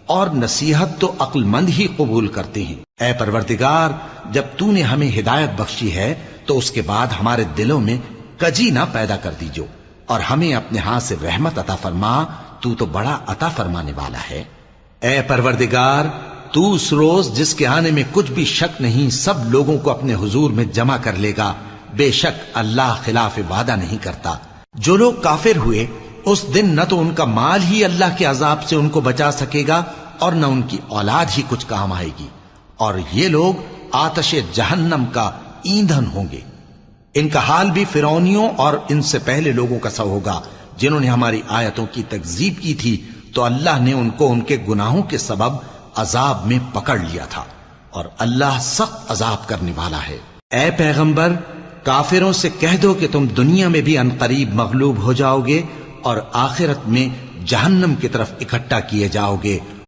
اور نصیحت تو عقل مند ہی قبول کرتے ہیں۔ اے پروردگار، جب تو نے ہمیں ہدایت بخشی ہے تو اس کے بعد ہمارے دلوں میں کجی نہ پیدا کر دیجو، اور ہمیں اپنے ہاتھ سے رحمت عطا فرما، تو بڑا عطا فرمانے والا ہے۔ اے پروردگار، تو اس روز جس کے آنے میں کچھ بھی شک نہیں سب لوگوں کو اپنے حضور میں جمع کر لے گا، بے شک اللہ خلاف وعدہ نہیں کرتا۔ جو لوگ کافر ہوئے اس دن نہ تو ان کا مال ہی اللہ کے عذاب سے ان کو بچا سکے گا اور نہ ان کی اولاد ہی کچھ کام آئے گی، اور یہ لوگ آتش جہنم کا ایندھن ہوں گے۔ ان کا حال بھی فرعونیوں اور ان سے پہلے لوگوں کا سا ہوگا جنہوں نے ہماری آیتوں کی تکذیب کی تھی، تو اللہ نے ان کو ان کے گناہوں کے سبب عذاب میں پکڑ لیا تھا، اور اللہ سخت عذاب کرنے والا ہے۔ اے پیغمبر، کافروں سے کہہ دو کہ تم دنیا میں بھی عنقریب مغلوب ہو جاؤ گے اور آخرت میں جہنم کی طرف اکٹھا کیے جاؤ گے،